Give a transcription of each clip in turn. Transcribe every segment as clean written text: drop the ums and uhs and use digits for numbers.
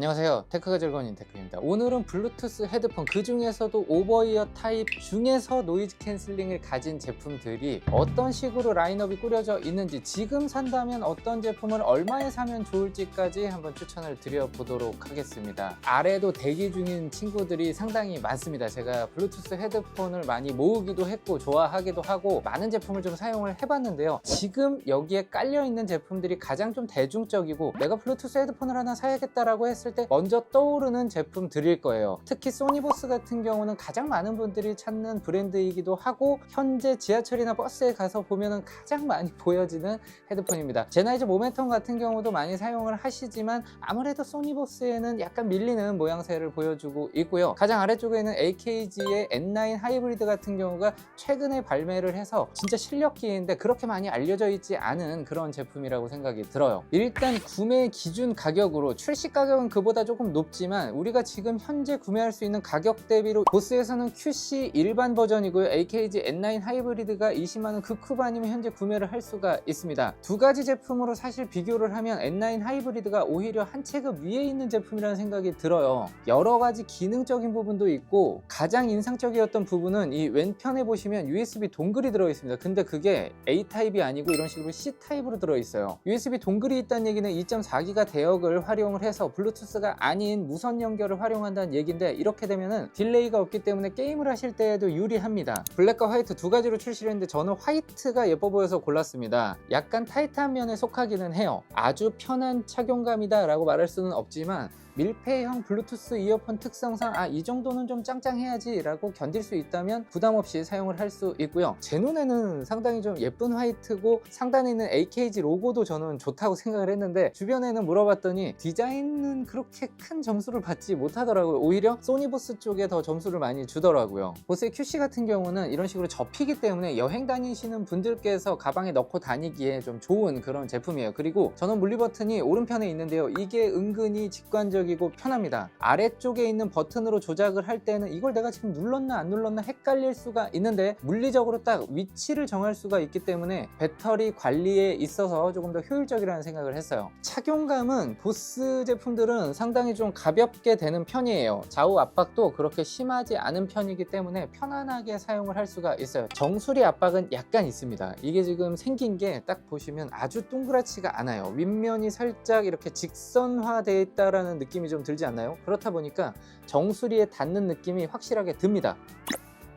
안녕하세요, 테크가 즐거운 인테크입니다. 오늘은 블루투스 헤드폰, 그 중에서도 오버이어 타입 중에서 노이즈 캔슬링을 가진 제품들이 어떤 식으로 라인업이 꾸려져 있는지, 지금 산다면 어떤 제품을 얼마에 사면 좋을지까지 한번 추천을 드려보도록 하겠습니다. 아래도 대기 중인 친구들이 상당히 많습니다. 제가 블루투스 헤드폰을 많이 모으기도 했고 좋아하기도 하고 많은 제품을 좀 사용을 해봤는데요, 지금 여기에 깔려있는 제품들이 가장 좀 대중적이고 내가 블루투스 헤드폰을 하나 사야겠다라고 했을 때 먼저 떠오르는 제품들일 거예요. 특히 소니보스 같은 경우는 가장 많은 분들이 찾는 브랜드이기도 하고 현재 지하철이나 버스에 가서 보면은 가장 많이 보여지는 헤드폰입니다. 제나이저 모멘텀 같은 경우도 많이 사용을 하시지만 아무래도 소니보스에는 약간 밀리는 모양새를 보여주고 있고요. 가장 아래쪽에 있는 AKG의 N9 하이브리드 같은 경우가 최근에 발매를 해서 진짜 실력기인데 그렇게 많이 알려져 있지 않은 그런 제품이라고 생각이 들어요. 일단 구매 기준 가격으로 출시 가격은 그보다 조금 높지만 우리가 지금 현재 구매할 수 있는 가격 대비로 보스에서는 QC 일반 버전이고요, AKG N9 하이브리드가 20만원 극후반이면 현재 구매를 할 수가 있습니다. 두 가지 제품으로 사실 비교를 하면 N9 하이브리드가 오히려 한 체급 위에 있는 제품이라는 생각이 들어요. 여러 가지 기능적인 부분도 있고 가장 인상적이었던 부분은 이 왼편에 보시면 USB 동글이 들어있습니다. 근데 그게 A타입이 아니고 이런 식으로 C타입으로 들어있어요. USB 동글이 있다는 얘기는 2.4기가 대역을 활용을 해서 블루투스가 아닌 무선 연결을 활용한다는 얘기인데, 이렇게 되면은 딜레이가 없기 때문에 게임을 하실 때에도 유리합니다. 블랙과 화이트 두 가지로 출시를 했는데 저는 화이트가 예뻐 보여서 골랐습니다. 약간 타이트한 면에 속하기는 해요. 아주 편한 착용감이다 라고 말할 수는 없지만 밀폐형 블루투스 이어폰 특성상 이 정도는 좀 짱짱해야지 라고 견딜 수 있다면 부담 없이 사용을 할 수 있고요. 제 눈에는 상당히 좀 예쁜 화이트고 상단에 있는 AKG 로고도 저는 좋다고 생각을 했는데, 주변에는 물어봤더니 디자인은 그렇게 큰 점수를 받지 못하더라고요. 오히려 소니보스 쪽에 더 점수를 많이 주더라고요. 보스의 QC 같은 경우는 이런 식으로 접히기 때문에 여행 다니시는 분들께서 가방에 넣고 다니기에 좀 좋은 그런 제품이에요. 그리고 전원 분리 버튼이 오른편에 있는데요, 이게 은근히 직관적 이고 편합니다. 아래쪽에 있는 버튼으로 조작을 할 때는 이걸 내가 지금 눌렀나 안 눌렀나 헷갈릴 수가 있는데 물리적으로 딱 위치를 정할 수가 있기 때문에 배터리 관리에 있어서 조금 더 효율적이라는 생각을 했어요. 착용감은 보스 제품들은 상당히 좀 가볍게 되는 편이에요. 좌우 압박도 그렇게 심하지 않은 편이기 때문에 편안하게 사용을 할 수가 있어요. 정수리 압박은 약간 있습니다. 이게 지금 생긴 게 딱 보시면 아주 동그랗지가 않아요. 윗면이 살짝 이렇게 직선화되어 있다라는 느낌이 좀 들지 않나요? 그렇다 보니까 정수리에 닿는 느낌이 확실하게 듭니다.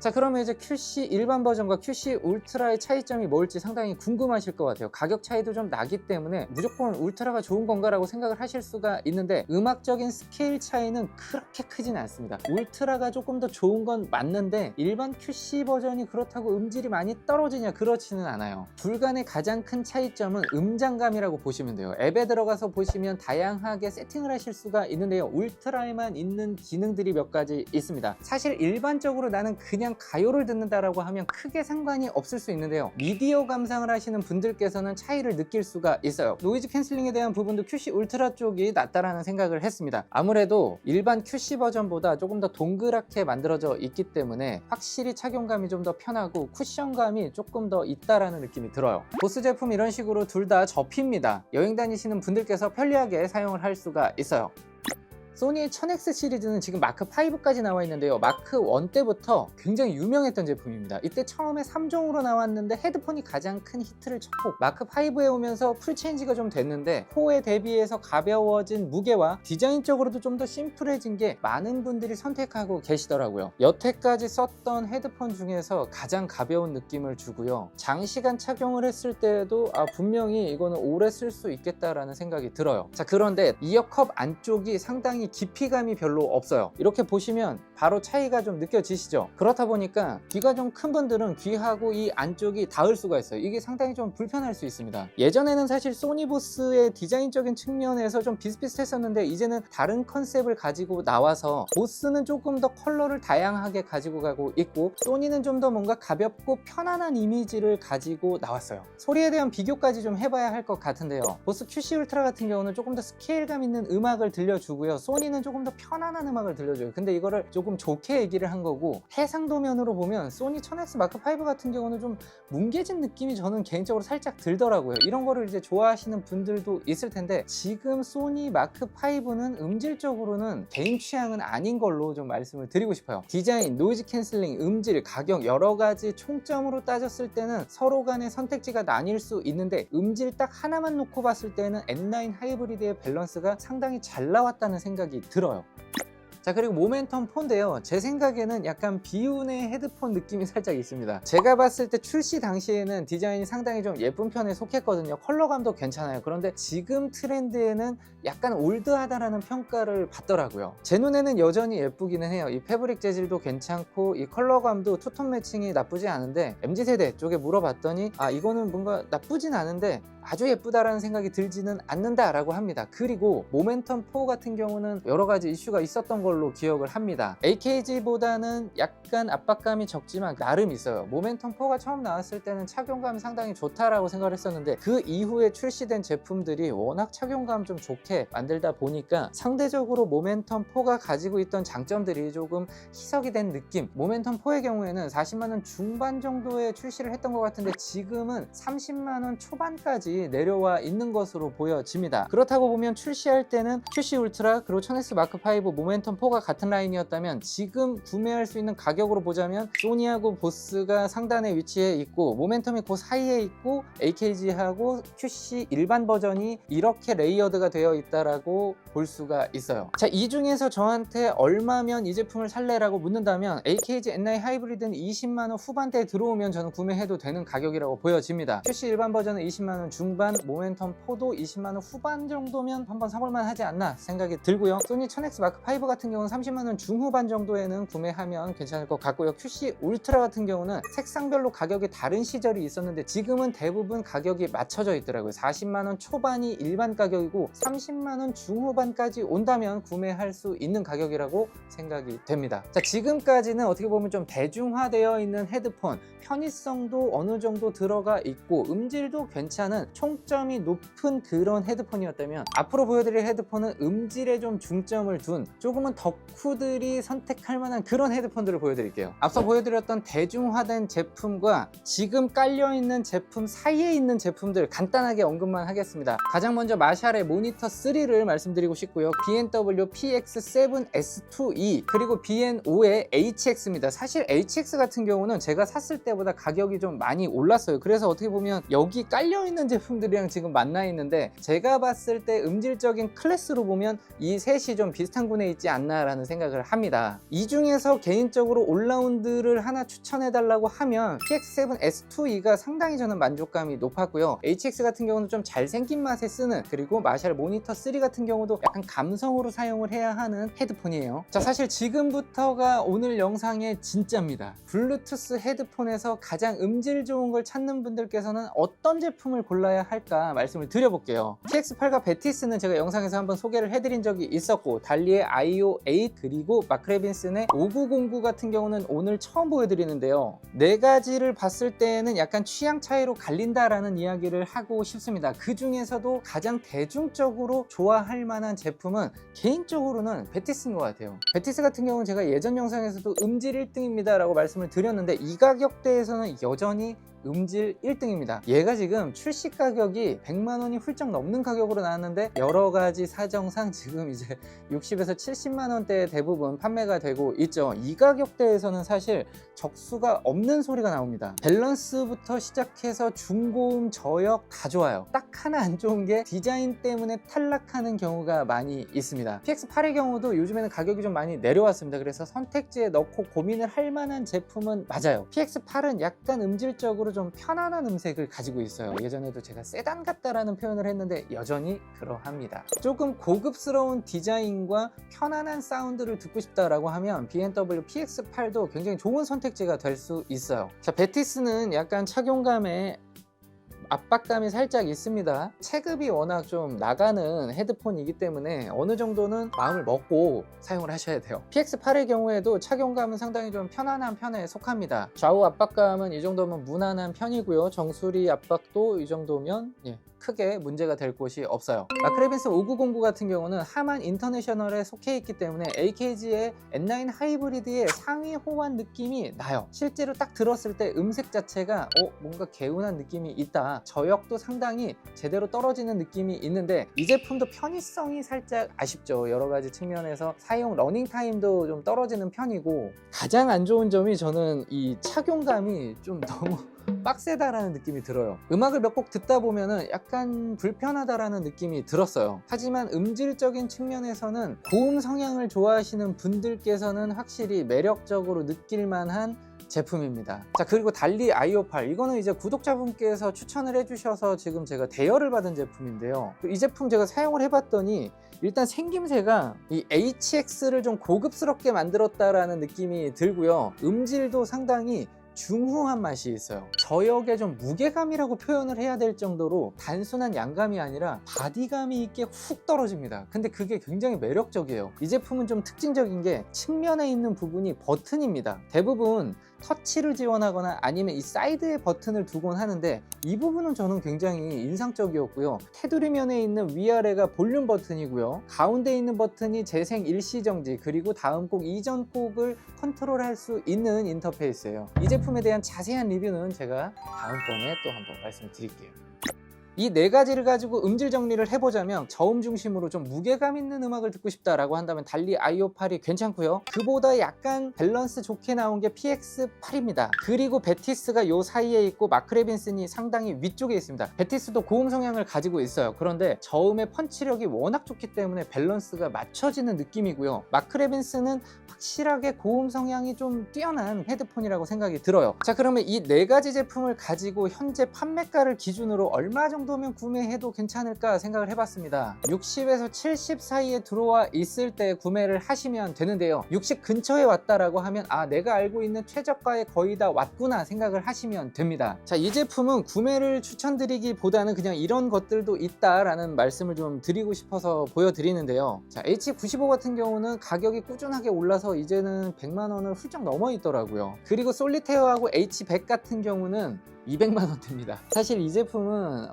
자, 그러면 이제 QC 일반 버전과 QC 울트라의 차이점이 뭘지 상당히 궁금하실 것 같아요. 가격 차이도 좀 나기 때문에 무조건 울트라가 좋은 건가 라고 생각을 하실 수가 있는데, 음악적인 스케일 차이는 그렇게 크진 않습니다. 울트라가 조금 더 좋은 건 맞는데 일반 QC 버전이 그렇다고 음질이 많이 떨어지냐, 그렇지는 않아요. 둘간의 가장 큰 차이점은 음장감이라고 보시면 돼요. 앱에 들어가서 보시면 다양하게 세팅을 하실 수가 있는데요, 울트라에만 있는 기능들이 몇 가지 있습니다. 사실 일반적으로 나는 그냥 가요를 듣는다라고 하면 크게 상관이 없을 수 있는데요, 미디어 감상을 하시는 분들께서는 차이를 느낄 수가 있어요. 노이즈 캔슬링에 대한 부분도 QC 울트라 쪽이 낫다라는 생각을 했습니다. 아무래도 일반 QC 버전보다 조금 더 동그랗게 만들어져 있기 때문에 확실히 착용감이 좀 더 편하고 쿠션감이 조금 더 있다라는 느낌이 들어요. 보스 제품 이런 식으로 둘 다 접힙니다. 여행 다니시는 분들께서 편리하게 사용을 할 수가 있어요. 소니의 1000X 시리즈는 지금 마크 5까지 나와 있는데요, 마크 1 때부터 굉장히 유명했던 제품입니다. 이때 처음에 3종으로 나왔는데 헤드폰이 가장 큰 히트를 쳤고 마크 5에 오면서 풀체인지가 좀 됐는데 4에 대비해서 가벼워진 무게와 디자인적으로도 좀 더 심플해진 게 많은 분들이 선택하고 계시더라고요. 여태까지 썼던 헤드폰 중에서 가장 가벼운 느낌을 주고요, 장시간 착용을 했을 때에도 분명히 이거는 오래 쓸 수 있겠다라는 생각이 들어요. 자, 그런데 이어컵 안쪽이 상당히 깊이감이 별로 없어요. 이렇게 보시면 바로 차이가 좀 느껴지시죠? 그렇다 보니까 귀가 좀 큰 분들은 귀하고 이 안쪽이 닿을 수가 있어요. 이게 상당히 좀 불편할 수 있습니다. 예전에는 사실 소니보스의 디자인적인 측면에서 좀 비슷비슷했었는데 이제는 다른 컨셉을 가지고 나와서 보스는 조금 더 컬러를 다양하게 가지고 가고 있고 소니는 좀 더 뭔가 가볍고 편안한 이미지를 가지고 나왔어요. 소리에 대한 비교까지 좀 해봐야 할 것 같은데요, 보스 QC 울트라 같은 경우는 조금 더 스케일감 있는 음악을 들려주고요, 소니는 조금 더 편안한 음악을 들려줘요. 근데 이거를 조금 좋게 얘기를 한 거고, 해상도면으로 보면 소니 1000X 마크 5 같은 경우는 좀 뭉개진 느낌이 저는 개인적으로 살짝 들더라고요. 이런 거를 이제 좋아하시는 분들도 있을 텐데, 지금 소니 마크 5는 음질적으로는 개인 취향은 아닌 걸로 좀 말씀을 드리고 싶어요. 디자인, 노이즈 캔슬링, 음질, 가격 여러 가지 총점으로 따졌을 때는 서로 간의 선택지가 나뉠 수 있는데, 음질 딱 하나만 놓고 봤을 때는 N9 하이브리드의 밸런스가 상당히 잘 나왔다는 생각이 들어요. 자, 그리고 모멘텀 4인데요, 제 생각에는 약간 비운의 헤드폰 느낌이 살짝 있습니다. 제가 봤을 때 출시 당시에는 디자인이 상당히 좀 예쁜 편에 속했거든요. 컬러감도 괜찮아요. 그런데 지금 트렌드에는 약간 올드하다라는 평가를 받더라고요. 제 눈에는 여전히 예쁘기는 해요. 이 패브릭 재질도 괜찮고 이 컬러감도 투톤 매칭이 나쁘지 않은데, MZ세대 쪽에 물어봤더니 이거는 뭔가 나쁘진 않은데 아주 예쁘다라는 생각이 들지는 않는다라고 합니다. 그리고 모멘텀 4 같은 경우는 여러 가지 이슈가 있었던 걸로 기억을 합니다. AKG보다는 약간 압박감이 적지만 나름 있어요. 모멘텀 4가 처음 나왔을 때는 착용감이 상당히 좋다라고 생각을 했었는데, 그 이후에 출시된 제품들이 워낙 착용감 좀 좋게 만들다 보니까 상대적으로 모멘텀 4가 가지고 있던 장점들이 조금 희석이 된 느낌. 모멘텀 4의 경우에는 40만원 중반 정도에 출시를 했던 것 같은데, 지금은 30만원 초반까지 내려와 있는 것으로 보여집니다. 그렇다고 보면 출시할 때는 QC 울트라 그리고 1000X 마크 5 모멘텀 4가 같은 라인이었다면, 지금 구매할 수 있는 가격으로 보자면 소니하고 보스가 상단에 위치해 있고 모멘텀이 그 사이에 있고 AKG하고 QC 일반 버전이 이렇게 레이어드가 되어 있다라고 볼 수가 있어요. 자, 이 중에서 저한테 얼마면 이 제품을 살래라고 묻는다면, AKG N9 하이브리드는 20만원 후반대에 들어오면 저는 구매해도 되는 가격이라고 보여집니다. QC 일반 버전은 20만원 중반, 모멘텀 4도 20만원 후반 정도면 한번 사볼만 하지 않나 생각이 들고요. 소니 1000X 마크 5 같은 경우는 30만원 중후반 정도에는 구매하면 괜찮을 것 같고요. QC 울트라 같은 경우는 색상별로 가격이 다른 시절이 있었는데, 지금은 대부분 가격이 맞춰져 있더라고요. 40만원 초반이 일반 가격이고 30만원 중후반까지 온다면 구매할 수 있는 가격이라고 생각이 됩니다. 자, 지금까지는 어떻게 보면 좀 대중화되어 있는 헤드폰, 편의성도 어느 정도 들어가 있고 음질도 괜찮은 총점이 높은 그런 헤드폰이었다면, 앞으로 보여드릴 헤드폰은 음질에 좀 중점을 둔 조금은 덕후들이 선택할 만한 그런 헤드폰들을 보여드릴게요. 앞서 보여드렸던 대중화된 제품과 지금 깔려있는 제품 사이에 있는 제품들 간단하게 언급만 하겠습니다. 가장 먼저 마샬의 모니터 3를 말씀드리고 싶고요. B&W PX7S2E 그리고 BN5의 HX입니다. 사실 HX 같은 경우는 제가 샀을 때보다 가격이 좀 많이 올랐어요. 그래서 어떻게 보면 여기 깔려있는 제품들이랑 지금 만나 있는데, 제가 봤을 때 음질적인 클래스로 보면 이 셋이 좀 비슷한 군에 있지 않나 라는 생각을 합니다. 이 중에서 개인적으로 올라운드를 하나 추천해 달라고 하면 PX7S2E가 상당히 저는 만족감이 높았고요. HX 같은 경우는 좀 잘생긴 맛에 쓰는, 그리고 마샬 모니터 3 같은 경우도 약간 감성으로 사용을 해야 하는 헤드폰이에요. 자, 사실 지금부터가 오늘 영상의 진짜입니다. 블루투스 헤드폰에서 가장 음질 좋은 걸 찾는 분들께서는 어떤 제품을 골라야 할까 말씀을 드려볼게요. TX8과 베티스는 제가 영상에서 한번 소개를 해드린 적이 있었고, 달리의 IO8 그리고 마크레빈슨의 5909 같은 경우는 오늘 처음 보여드리는데요. 네 가지를 봤을 때는 약간 취향 차이로 갈린다라는 이야기를 하고 싶습니다. 그 중에서도 가장 대중적으로 좋아할 만한 제품은 개인적으로는 베티스인 것 같아요. 베티스 같은 경우는 제가 예전 영상에서도 음질 1등입니다 라고 말씀을 드렸는데, 이 가격대에서는 여전히 음질 1등입니다. 얘가 지금 출시 가격이 100만원이 훌쩍 넘는 가격으로 나왔는데, 여러 가지 사정상 지금 이제 60에서 70만원대에 대부분 판매가 되고 있죠. 이 가격대에서는 사실 적수가 없는 소리가 나옵니다. 밸런스부터 시작해서 중고음, 저역 다 좋아요. 딱 하나 안 좋은 게 디자인 때문에 탈락하는 경우가 많이 있습니다. PX8의 경우도 요즘에는 가격이 좀 많이 내려왔습니다. 그래서 선택지에 넣고 고민을 할 만한 제품은 맞아요. PX8은 약간 음질적으로 좀 편안한 음색을 가지고 있어요. 예전에도 제가 세단 같다라는 표현을 했는데 여전히 그러합니다. 조금 고급스러운 디자인과 편안한 사운드를 듣고 싶다라고 하면 B&W PX8도 굉장히 좋은 선택지가 될 수 있어요. 자, 베티스는 약간 착용감에 압박감이 살짝 있습니다. 체급이 워낙 좀 나가는 헤드폰이기 때문에 어느 정도는 마음을 먹고 사용을 하셔야 돼요. PX8의 경우에도 착용감은 상당히 좀 편안한 편에 속합니다. 좌우 압박감은 이 정도면 무난한 편이고요. 정수리 압박도 이 정도면 크게 문제가 될 곳이 없어요. 마크레빈스 5909 같은 경우는 하만 인터내셔널에 속해 있기 때문에 AKG의 N9 하이브리드의 상위 호환 느낌이 나요. 실제로 딱 들었을 때 음색 자체가 뭔가 개운한 느낌이 있다. 저역도 상당히 제대로 떨어지는 느낌이 있는데 이 제품도 편의성이 살짝 아쉽죠. 여러 가지 측면에서 사용 러닝타임도 좀 떨어지는 편이고, 가장 안 좋은 점이 저는 이 착용감이 좀 너무 빡세다라는 느낌이 들어요. 음악을 몇 곡 듣다 보면은 약간 불편하다라는 느낌이 들었어요. 하지만 음질적인 측면에서는 고음 성향을 좋아하시는 분들께서는 확실히 매력적으로 느낄 만한 제품입니다. 자, 그리고 달리 아이오8, 이거는 이제 구독자분께서 추천을 해주셔서 지금 제가 대여를 받은 제품인데요. 이 제품 제가 사용을 해봤더니 일단 생김새가 이 HX를 좀 고급스럽게 만들었다라는 느낌이 들고요. 음질도 상당히 중후한 맛이 있어요. 저역의 좀 무게감이라고 표현을 해야 될 정도로 단순한 양감이 아니라 바디감이 있게 훅 떨어집니다. 근데 그게 굉장히 매력적이에요. 이 제품은 좀 특징적인 게 측면에 있는 부분이 버튼입니다. 대부분 터치를 지원하거나 아니면 이 사이드에 버튼을 두곤 하는데 이 부분은 저는 굉장히 인상적이었고요. 테두리면에 있는 위아래가 볼륨 버튼이고요. 가운데 있는 버튼이 재생 일시정지, 그리고 다음 곡 이전 곡을 컨트롤할 수 있는 인터페이스예요. 이 제품에 대한 자세한 리뷰는 제가 다음번에 또 한번 말씀을 드릴게요. 이 네 가지를 가지고 음질 정리를 해보자면, 저음 중심으로 좀 무게감 있는 음악을 듣고 싶다라고 한다면 달리 아이오8이 괜찮고요. 그보다 약간 밸런스 좋게 나온 게 PX8입니다. 그리고 베티스가 요 사이에 있고 마크레빈슨이 상당히 위쪽에 있습니다. 베티스도 고음 성향을 가지고 있어요. 그런데 저음의 펀치력이 워낙 좋기 때문에 밸런스가 맞춰지는 느낌이고요. 마크레빈슨은 확실하게 고음 성향이 좀 뛰어난 헤드폰이라고 생각이 들어요. 자, 그러면 이 네 가지 제품을 가지고 현재 판매가를 기준으로 얼마 정도면 구매해도 괜찮을까 생각을 해봤습니다. 60에서 70 사이에 들어와 있을 때 구매를 하시면 되는데요. 60 근처에 왔다라고 하면 내가 알고 있는 최저가에 거의 다 왔구나 생각을 하시면 됩니다. 자, 이 제품은 구매를 추천드리기보다는 그냥 이런 것들도 있다라는 말씀을 좀 드리고 싶어서 보여드리는데요. 자, H95 같은 경우는 가격이 꾸준하게 올라서 이제는 100만 원을 훌쩍 넘어 있더라고요. 그리고 솔리테어하고 H100 같은 경우는 200만 원대입니다. 사실 이 제품은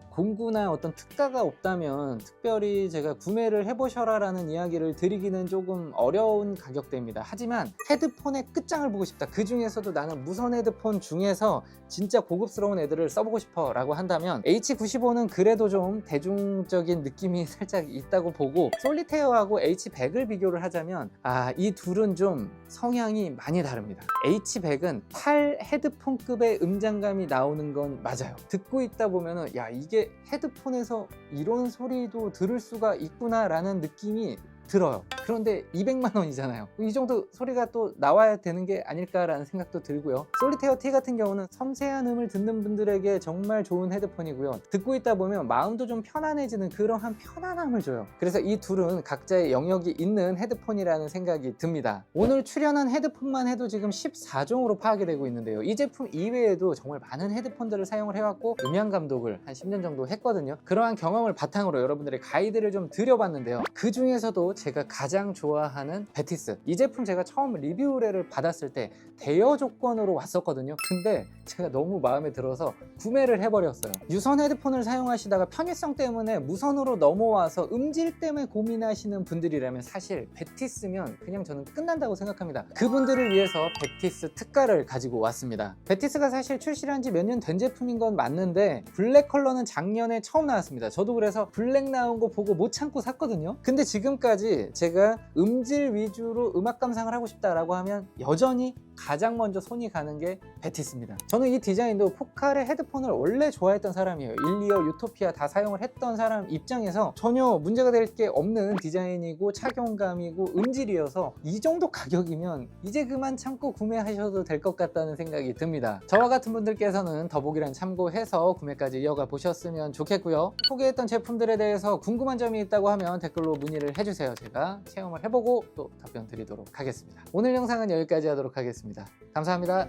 공구나 어떤 특가가 없다면 특별히 제가 구매를 해보셔라 라는 이야기를 드리기는 조금 어려운 가격대입니다. 하지만 헤드폰의 끝장을 보고 싶다, 그 중에서도 나는 무선 헤드폰 중에서 진짜 고급스러운 애들을 써보고 싶어 라고 한다면 H95는 그래도 좀 대중적인 느낌이 살짝 있다고 보고, 솔리테어하고 H100을 비교를 하자면 이 둘은 좀 성향이 많이 다릅니다. H100은 8 헤드폰급의 음장감이 나오는 건 맞아요. 듣고 있다 보면은 이게 헤드폰에서 이런 소리도 들을 수가 있구나 라는 느낌이 들어요. 그런데 200만 원이잖아요. 이 정도 소리가 또 나와야 되는 게 아닐까라는 생각도 들고요. 솔리테어 T 같은 경우는 섬세한 음을 듣는 분들에게 정말 좋은 헤드폰이고요. 듣고 있다 보면 마음도 좀 편안해지는 그러한 편안함을 줘요. 그래서 이 둘은 각자의 영역이 있는 헤드폰이라는 생각이 듭니다. 오늘 출연한 헤드폰만 해도 지금 14종으로 파악이 되고 있는데요. 이 제품 이외에도 정말 많은 헤드폰들을 사용을 해왔고 음향 감독을 한 10년 정도 했거든요. 그러한 경험을 바탕으로 여러분들의 가이드를 좀 드려봤는데요. 그 중에서도 제가 가장 좋아하는 베티스, 이 제품 제가 처음 리뷰 의뢰를 받았을 때 대여 조건으로 왔었거든요. 근데 제가 너무 마음에 들어서 구매를 해버렸어요. 유선 헤드폰을 사용하시다가 편의성 때문에 무선으로 넘어와서 음질 때문에 고민하시는 분들이라면 사실 베티스면 그냥 저는 끝난다고 생각합니다. 그분들을 위해서 베티스 특가를 가지고 왔습니다. 베티스가 사실 출시한 지 몇 년 된 제품인 건 맞는데 블랙 컬러는 작년에 처음 나왔습니다. 저도 그래서 블랙 나온 거 보고 못 참고 샀거든요. 근데 지금까지 제가 음질 위주로 음악 감상을 하고 싶다라고 하면 여전히 가장 먼저 손이 가는 게 베티스입니다. 저는 이 디자인도 포칼의 헤드폰을 원래 좋아했던 사람이에요. 일리어, 유토피아 다 사용을 했던 사람 입장에서 전혀 문제가 될 게 없는 디자인이고 착용감이고 음질이어서 이 정도 가격이면 이제 그만 참고 구매하셔도 될 것 같다는 생각이 듭니다. 저와 같은 분들께서는 더보기란 참고해서 구매까지 이어가 보셨으면 좋겠고요. 소개했던 제품들에 대해서 궁금한 점이 있다고 하면 댓글로 문의를 해주세요. 제가 체험을 해보고 또 답변 드리도록 하겠습니다. 오늘 영상은 여기까지 하도록 하겠습니다. 감사합니다.